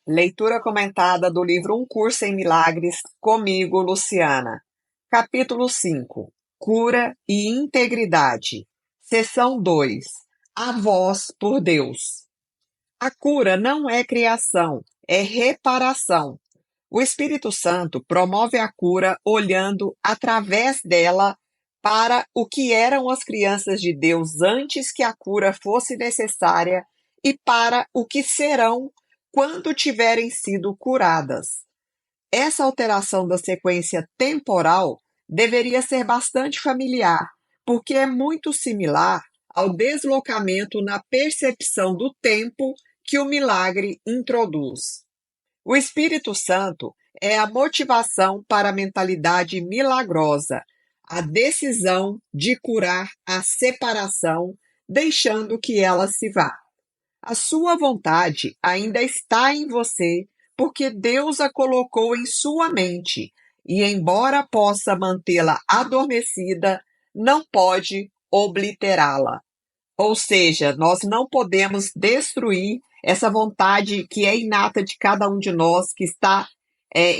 Leitura comentada do livro Um Curso em Milagres, comigo, Luciana. Capítulo 5. Cura e Integridade. Seção 2. A voz por Deus. A cura não é criação, é reparação. O Espírito Santo promove a cura olhando através dela para o que eram as crianças de Deus antes que a cura fosse necessária e para o que serão quando tiverem sido curadas. Essa alteração da sequência temporal deveria ser bastante familiar, porque é muito similar ao deslocamento na percepção do tempo que o milagre introduz. O Espírito Santo é a motivação para a mentalidade milagrosa, a decisão de curar a separação, deixando que ela se vá. A sua vontade ainda está em você, porque Deus a colocou em sua mente, e embora possa mantê-la adormecida, não pode obliterá-la. Ou seja, nós não podemos destruir essa vontade que é inata de cada um de nós, que está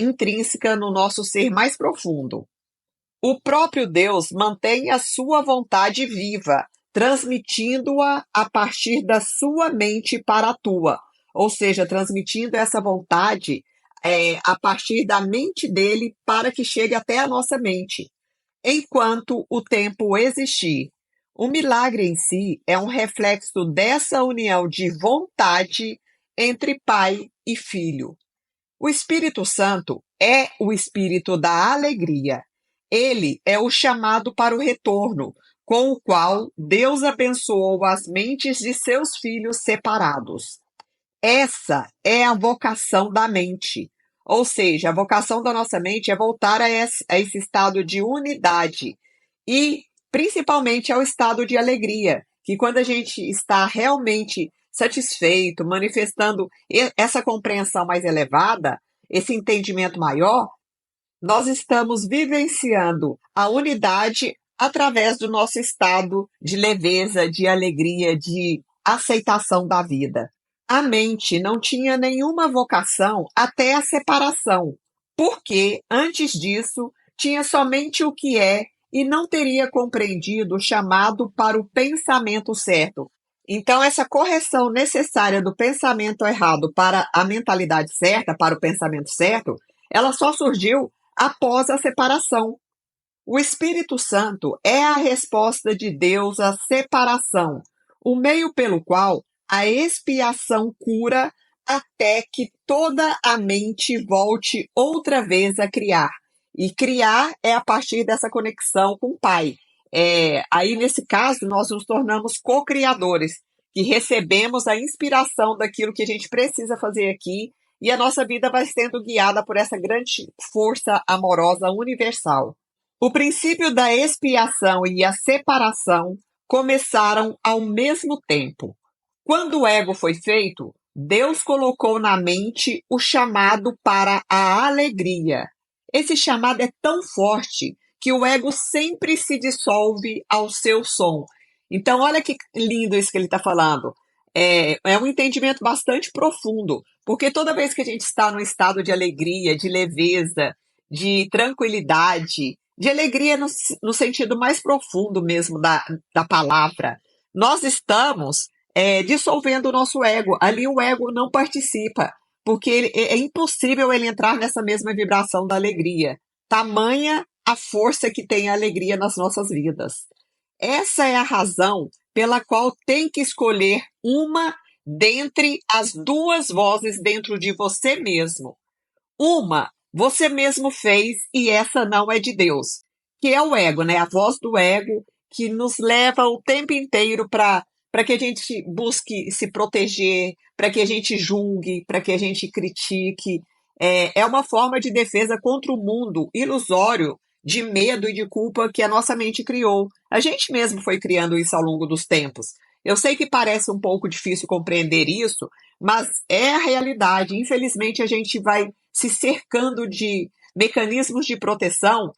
intrínseca no nosso ser mais profundo. O próprio Deus mantém a sua vontade viva, transmitindo-a a partir da sua mente para a tua, ou seja, transmitindo essa vontade a partir da mente dele para que chegue até a nossa mente, enquanto o tempo existir. O milagre em si é um reflexo dessa união de vontade entre pai e filho. O Espírito Santo é o espírito da alegria. Ele é o chamado para o retorno, com o qual Deus abençoou as mentes de seus filhos separados. Essa é a vocação da mente. Ou seja, a vocação da nossa mente é voltar a esse estado de unidade e principalmente ao estado de alegria, que quando a gente está realmente satisfeito, manifestando essa compreensão mais elevada, esse entendimento maior, nós estamos vivenciando a unidade através do nosso estado de leveza, de alegria, de aceitação da vida. A mente não tinha nenhuma vocação até a separação, porque antes disso tinha somente o que é e não teria compreendido o chamado para o pensamento certo. Então, essa correção necessária do pensamento errado para a mentalidade certa, para o pensamento certo, ela só surgiu após a separação. O Espírito Santo é a resposta de Deus à separação, o meio pelo qual a expiação cura até que toda a mente volte outra vez a criar. E criar é a partir dessa conexão com o Pai. Aí, nesse caso, nós nos tornamos co-criadores, que recebemos a inspiração daquilo que a gente precisa fazer aqui, e a nossa vida vai sendo guiada por essa grande força amorosa universal. O princípio da expiação e a separação começaram ao mesmo tempo. Quando o ego foi feito, Deus colocou na mente o chamado para a alegria. Esse chamado é tão forte que o ego sempre se dissolve ao seu som. Então, olha que lindo isso que ele está falando. É um entendimento bastante profundo, porque toda vez que a gente está num estado de alegria, de leveza, de tranquilidade, de alegria no sentido mais profundo mesmo da palavra, nós estamos dissolvendo o nosso ego. Ali o ego não participa, porque é impossível ele entrar nessa mesma vibração da alegria. Tamanha a força que tem a alegria nas nossas vidas. Essa é a razão pela qual tem que escolher uma dentre as duas vozes dentro de você mesmo. Uma você mesmo fez e essa não é de Deus, que é o ego, né? A voz do ego que nos leva o tempo inteiro para que a gente busque se proteger, para que a gente julgue, para que a gente critique. É uma forma de defesa contra o mundo ilusório de medo e de culpa que a nossa mente criou. A gente mesmo foi criando isso ao longo dos tempos. Eu sei que parece um pouco difícil compreender isso, mas é a realidade. Infelizmente, a gente vai se cercando de mecanismos de proteção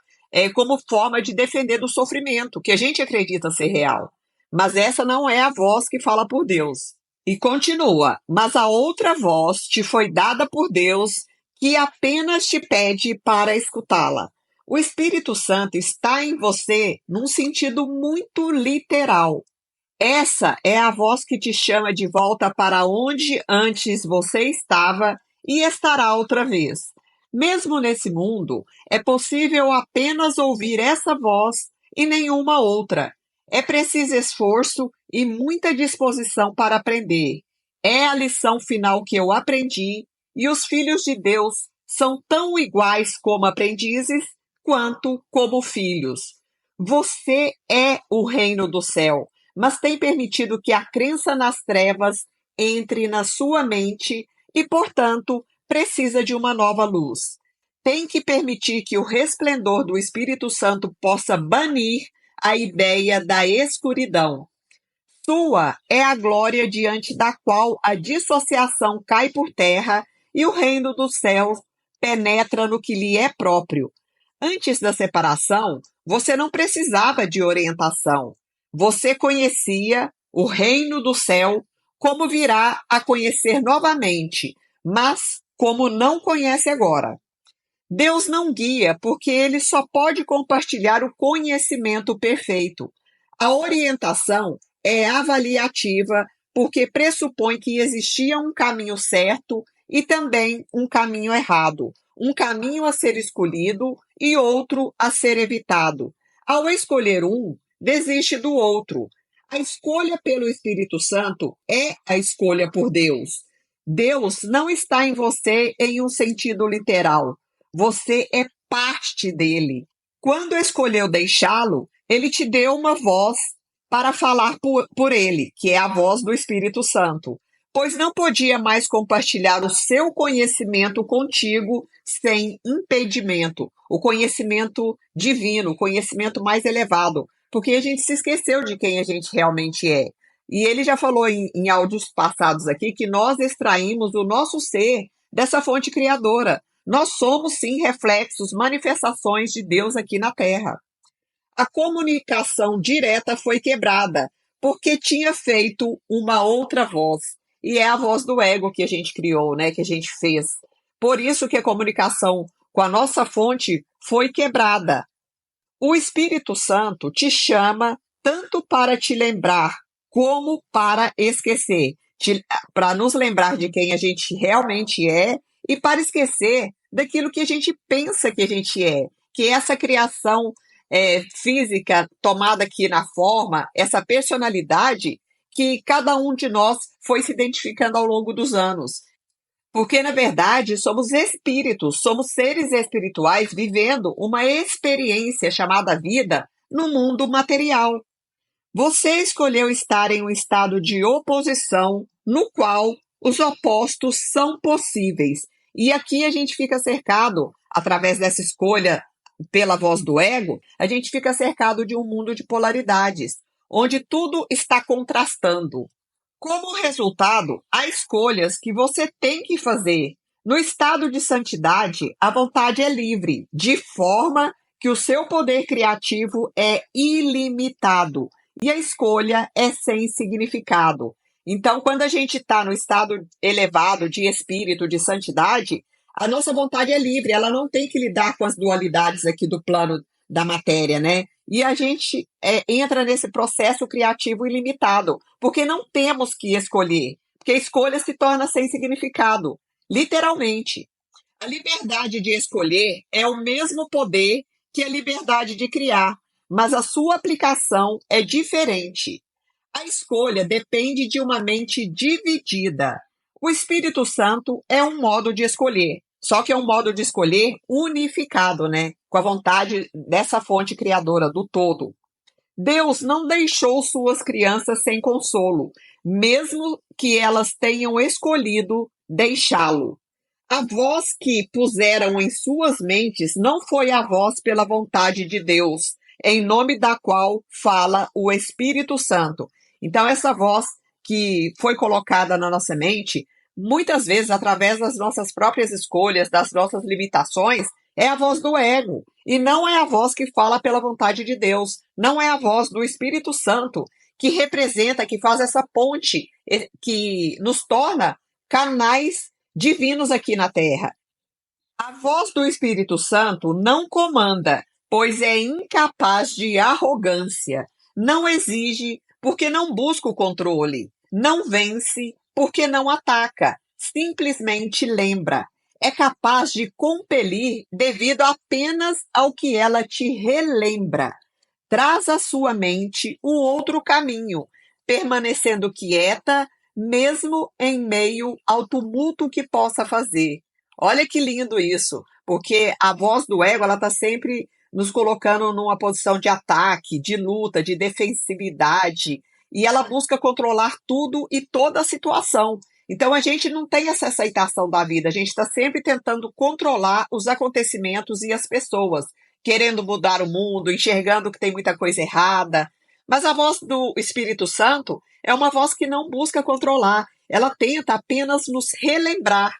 como forma de defender do sofrimento, que a gente acredita ser real. Mas essa não é a voz que fala por Deus. E continua, mas a outra voz te foi dada por Deus, que apenas te pede para escutá-la. O Espírito Santo está em você num sentido muito literal. Essa é a voz que te chama de volta para onde antes você estava e estará outra vez. Mesmo nesse mundo, é possível apenas ouvir essa voz e nenhuma outra. É preciso esforço e muita disposição para aprender. É a lição final que eu aprendi, e os filhos de Deus são tão iguais como aprendizes quanto como filhos. Você é o reino do céu, mas tem permitido que a crença nas trevas entre na sua mente e, portanto, precisa de uma nova luz. Tem que permitir que o resplendor do Espírito Santo possa banir a ideia da escuridão. Sua é a glória diante da qual a dissociação cai por terra e o reino dos céus penetra no que lhe é próprio. Antes da separação, você não precisava de orientação. Você conhecia o reino do céu, como virá a conhecer novamente, mas como não conhece agora. Deus não guia porque ele só pode compartilhar o conhecimento perfeito. A orientação é avaliativa porque pressupõe que existia um caminho certo e também um caminho errado, um caminho a ser escolhido e outro a ser evitado. Ao escolher um, desiste do outro. A escolha pelo Espírito Santo é a escolha por Deus. Deus não está em você em um sentido literal. Você é parte dele. Quando escolheu deixá-lo, ele te deu uma voz para falar por ele, que é a voz do Espírito Santo, pois não podia mais compartilhar o seu conhecimento contigo sem impedimento, o conhecimento divino, o conhecimento mais elevado, porque a gente se esqueceu de quem a gente realmente é. E ele já falou em áudios passados aqui que nós extraímos o nosso ser dessa fonte criadora. Nós somos, sim, reflexos, manifestações de Deus aqui na Terra. A comunicação direta foi quebrada, porque tinha feito uma outra voz. E é a voz do ego que a gente criou, né? Que a gente fez. Por isso que a comunicação com a nossa fonte foi quebrada. O Espírito Santo te chama tanto para te lembrar como para esquecer. Para nos lembrar de quem a gente realmente é e para esquecer daquilo que a gente pensa que a gente é. Que essa criação física tomada aqui na forma, essa personalidade que cada um de nós foi se identificando ao longo dos anos. Porque, na verdade, somos espíritos, somos seres espirituais vivendo uma experiência chamada vida no mundo material. Você escolheu estar em um estado de oposição no qual os opostos são possíveis. E aqui a gente fica cercado, através dessa escolha pela voz do ego, a gente fica cercado de um mundo de polaridades, onde tudo está contrastando. Como resultado, há escolhas que você tem que fazer. No estado de santidade, a vontade é livre, de forma que o seu poder criativo é ilimitado e a escolha é sem significado. Então, quando a gente está no estado elevado de espírito, de santidade, a nossa vontade é livre, ela não tem que lidar com as dualidades aqui do plano da matéria, né? E a gente entra nesse processo criativo ilimitado, porque não temos que escolher, porque a escolha se torna sem significado, literalmente. A liberdade de escolher é o mesmo poder que a liberdade de criar, mas a sua aplicação é diferente. A escolha depende de uma mente dividida. O Espírito Santo é um modo de escolher, só que é um modo de escolher unificado, né? Com a vontade dessa fonte criadora do todo. Deus não deixou suas crianças sem consolo, mesmo que elas tenham escolhido deixá-lo. A voz que puseram em suas mentes não foi a voz pela vontade de Deus, em nome da qual fala o Espírito Santo. Então, essa voz que foi colocada na nossa mente, muitas vezes, através das nossas próprias escolhas, das nossas limitações, é a voz do ego. E não é a voz que fala pela vontade de Deus. Não é a voz do Espírito Santo, que representa, que faz essa ponte, que nos torna canais divinos aqui na Terra. A voz do Espírito Santo não comanda, pois é incapaz de arrogância. Não exige, porque não busca o controle. Não vence, porque não ataca. Simplesmente lembra. É capaz de compelir devido apenas ao que ela te relembra. Traz à sua mente um outro caminho, permanecendo quieta, mesmo em meio ao tumulto que possa fazer. Olha que lindo isso, porque a voz do ego, ela está sempre nos colocando numa posição de ataque, de luta, de defensividade, e ela busca controlar tudo e toda a situação. Então a gente não tem essa aceitação da vida, a gente está sempre tentando controlar os acontecimentos e as pessoas, querendo mudar o mundo, enxergando que tem muita coisa errada. Mas a voz do Espírito Santo é uma voz que não busca controlar, ela tenta apenas nos relembrar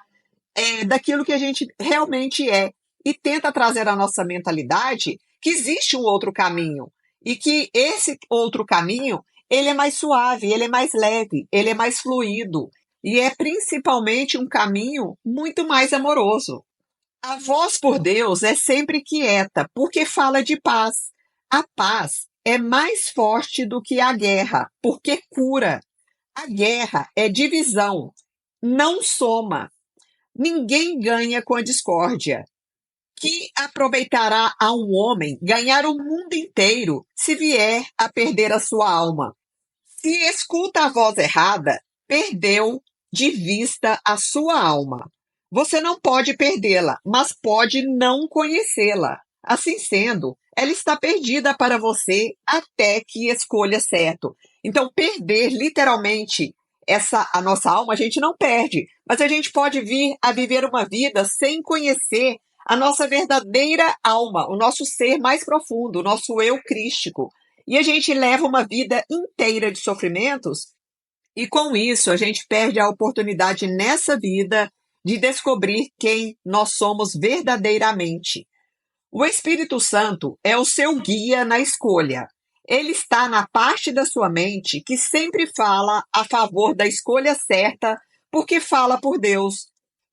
daquilo que a gente realmente é e tenta trazer à nossa mentalidade que existe um outro caminho e que esse outro caminho ele é mais suave, ele é mais leve, ele é mais fluido e é principalmente um caminho muito mais amoroso. A voz por Deus é sempre quieta, porque fala de paz. A paz é mais forte do que a guerra, porque cura. A guerra é divisão, não soma. Ninguém ganha com a discórdia. Que aproveitará a um homem ganhar o mundo inteiro se vier a perder a sua alma? Se escuta a voz errada, perdeu de vista a sua alma. Você não pode perdê-la, mas pode não conhecê-la. Assim sendo, ela está perdida para você até que escolha certo. Então, perder literalmente a nossa alma, a gente não perde, mas a gente pode vir a viver uma vida sem conhecer a nossa verdadeira alma, o nosso ser mais profundo, o nosso eu crístico. E a gente leva uma vida inteira de sofrimentos, e com isso a gente perde a oportunidade nessa vida de descobrir quem nós somos verdadeiramente. O Espírito Santo é o seu guia na escolha. Ele está na parte da sua mente que sempre fala a favor da escolha certa, porque fala por Deus.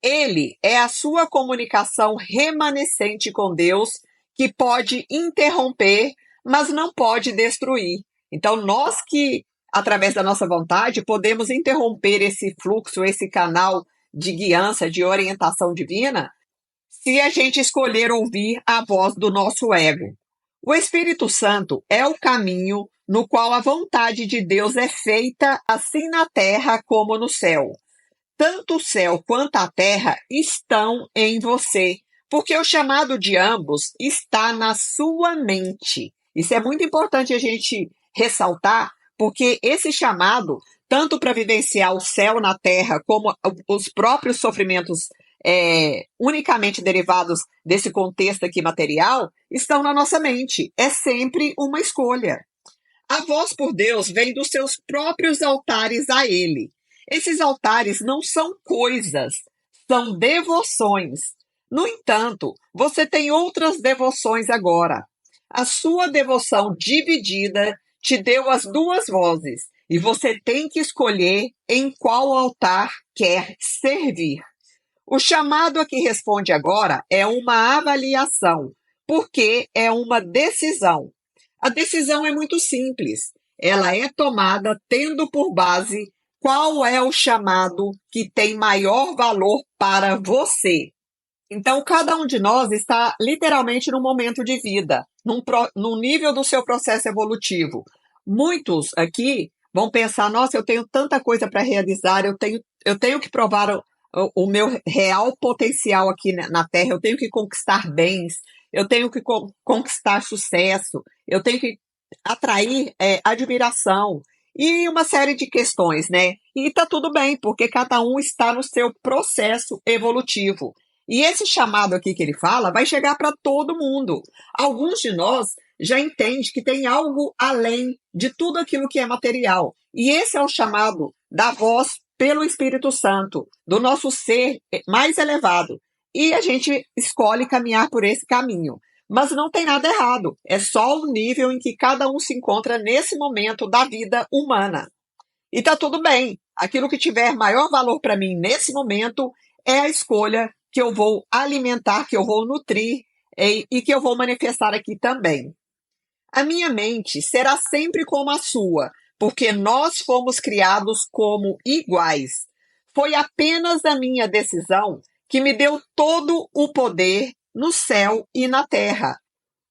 Ele é a sua comunicação remanescente com Deus, que pode interromper, mas não pode destruir. Então, nós que, através da nossa vontade, podemos interromper esse fluxo, esse canal de guiança, de orientação divina, se a gente escolher ouvir a voz do nosso ego. O Espírito Santo é o caminho no qual a vontade de Deus é feita assim na terra como no céu. Tanto o céu quanto a terra estão em você, porque o chamado de ambos está na sua mente. Isso é muito importante a gente ressaltar, porque esse chamado, tanto para vivenciar o céu na terra, como os próprios sofrimentos unicamente derivados desse contexto aqui material, estão na nossa mente. É sempre uma escolha. A voz por Deus vem dos seus próprios altares a Ele. Esses altares não são coisas, são devoções. No entanto, você tem outras devoções agora. A sua devoção dividida te deu as duas vozes e você tem que escolher em qual altar quer servir. O chamado a que responde agora é uma avaliação, porque é uma decisão. A decisão é muito simples. Ela é tomada tendo por base qual é o chamado que tem maior valor para você. Então, cada um de nós está literalmente num momento de vida, num nível do seu processo evolutivo. Muitos aqui vão pensar, nossa, eu tenho tanta coisa para realizar, eu tenho que provar o meu real potencial aqui na Terra, eu tenho que conquistar bens, eu tenho que conquistar sucesso, eu tenho que atrair admiração e uma série de questões, né? E tá tudo bem, porque cada um está no seu processo evolutivo. E esse chamado aqui que ele fala vai chegar para todo mundo. Alguns de nós já entendem que tem algo além de tudo aquilo que é material. E esse é o chamado da voz pelo Espírito Santo, do nosso ser mais elevado. E a gente escolhe caminhar por esse caminho. Mas não tem nada errado, é só o nível em que cada um se encontra nesse momento da vida humana. E tá tudo bem. Aquilo que tiver maior valor para mim nesse momento é a escolha que eu vou alimentar, que eu vou nutrir e que eu vou manifestar aqui também. A minha mente será sempre como a sua, porque nós fomos criados como iguais. Foi apenas a minha decisão que me deu todo o poder no céu e na terra.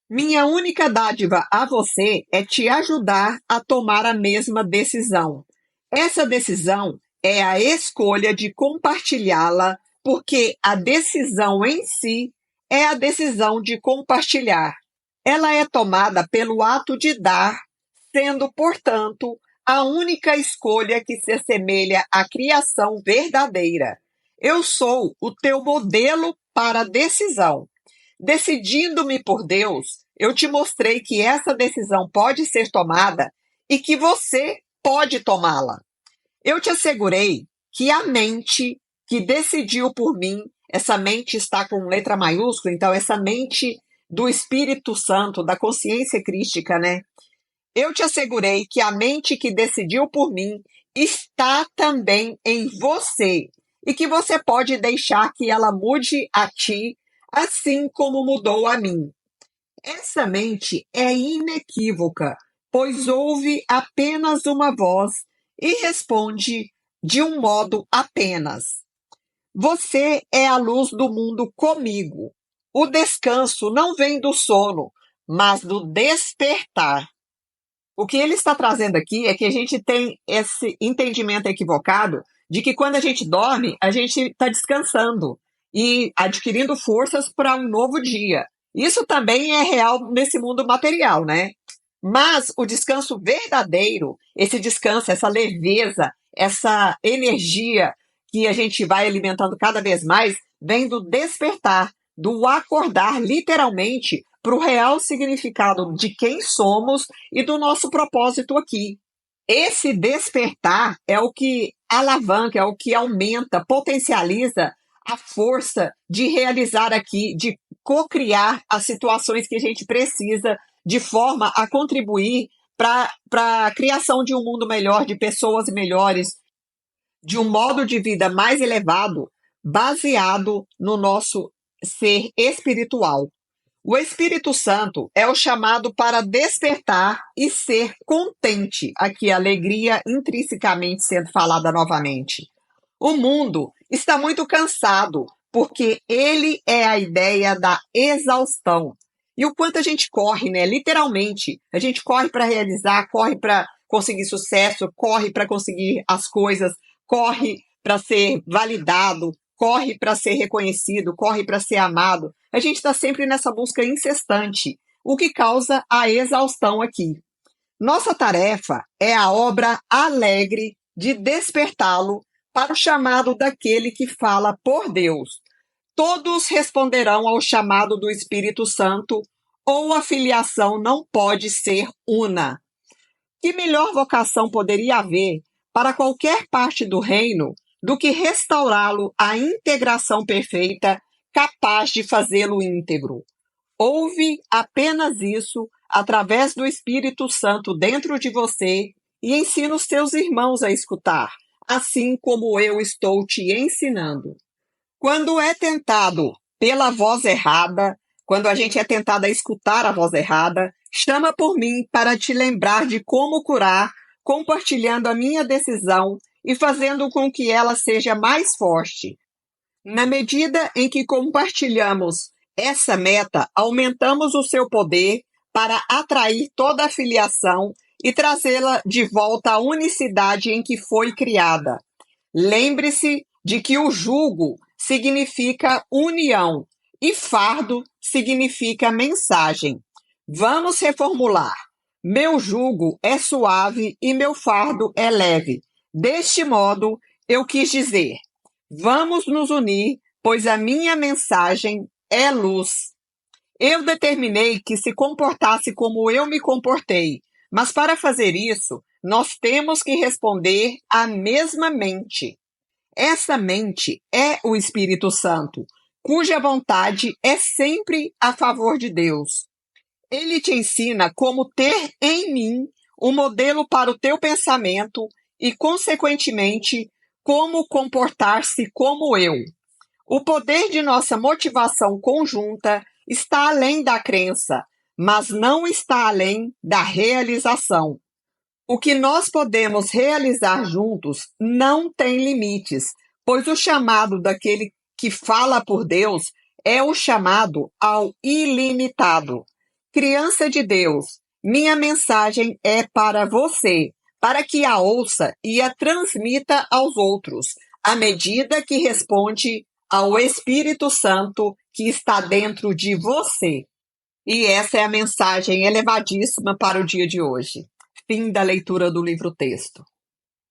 Minha única dádiva a você é te ajudar a tomar a mesma decisão. Essa decisão é a escolha de compartilhá-la, porque a decisão em si é a decisão de compartilhar. Ela é tomada pelo ato de dar, sendo, portanto, a única escolha que se assemelha à criação verdadeira. Eu sou o teu modelo para a decisão. Decidindo-me por Deus, eu te mostrei que essa decisão pode ser tomada e que você pode tomá-la. Eu te assegurei que a mente que decidiu por mim, essa mente está com letra maiúscula, então essa mente do Espírito Santo, da consciência crística, né? Eu te assegurei que a mente que decidiu por mim está também em você e que você pode deixar que ela mude a ti, assim como mudou a mim. Essa mente é inequívoca, pois ouve apenas uma voz e responde de um modo apenas. Você é a luz do mundo comigo. O descanso não vem do sono, mas do despertar. O que ele está trazendo aqui é que a gente tem esse entendimento equivocado de que quando a gente dorme, a gente está descansando e adquirindo forças para um novo dia. Isso também é real nesse mundo material, né? Mas o descanso verdadeiro, esse descanso, essa leveza, essa energia que a gente vai alimentando cada vez mais, vem do despertar, do acordar literalmente para o real significado de quem somos e do nosso propósito aqui. Esse despertar é o que alavanca, é o que aumenta, potencializa a força de realizar aqui, de co-criar as situações que a gente precisa, de forma a contribuir para a criação de um mundo melhor, de pessoas melhores, de um modo de vida mais elevado, baseado no nosso ser espiritual. O Espírito Santo é o chamado para despertar e ser contente. Aqui, a alegria intrinsecamente sendo falada novamente. O mundo está muito cansado, porque ele é a ideia da exaustão. E o quanto a gente corre, né? Literalmente, a gente corre para realizar, corre para conseguir sucesso, corre para conseguir as coisas, corre para ser validado, corre para ser reconhecido, corre para ser amado. A gente está sempre nessa busca incessante, o que causa a exaustão aqui. Nossa tarefa é a obra alegre de despertá-lo para o chamado daquele que fala por Deus. Todos responderão ao chamado do Espírito Santo, ou a filiação não pode ser una. Que melhor vocação poderia haver para qualquer parte do reino do que restaurá-lo à integração perfeita, capaz de fazê-lo íntegro? Ouve apenas isso através do Espírito Santo dentro de você e ensina os teus irmãos a escutar, assim como eu estou te ensinando. Quando é tentado pela voz errada, quando a gente é tentado a escutar a voz errada, chama por mim para te lembrar de como curar, compartilhando a minha decisão e fazendo com que ela seja mais forte. Na medida em que compartilhamos essa meta, aumentamos o seu poder para atrair toda a filiação e trazê-la de volta à unicidade em que foi criada. Lembre-se de que o jugo significa união e fardo significa mensagem. Vamos reformular. Meu jugo é suave e meu fardo é leve. Deste modo, eu quis dizer: vamos nos unir, pois a minha mensagem é luz. Eu determinei que se comportasse como eu me comportei, mas para fazer isso, nós temos que responder à mesma mente. Essa mente é o Espírito Santo. cuja vontade é sempre a favor de Deus. Ele te ensina como ter em mim um modelo para o teu pensamento e, consequentemente, como comportar-se como eu. O poder de nossa motivação conjunta está além da crença, mas não está além da realização. O que nós podemos realizar juntos não tem limites, pois o chamado daquele que fala por Deus é o chamado ao ilimitado. Criança de Deus, minha mensagem é para você, para que a ouça e a transmita aos outros, à medida que responde ao Espírito Santo que está dentro de você. E essa é a mensagem elevadíssima para o dia de hoje. Fim da leitura do livro-texto.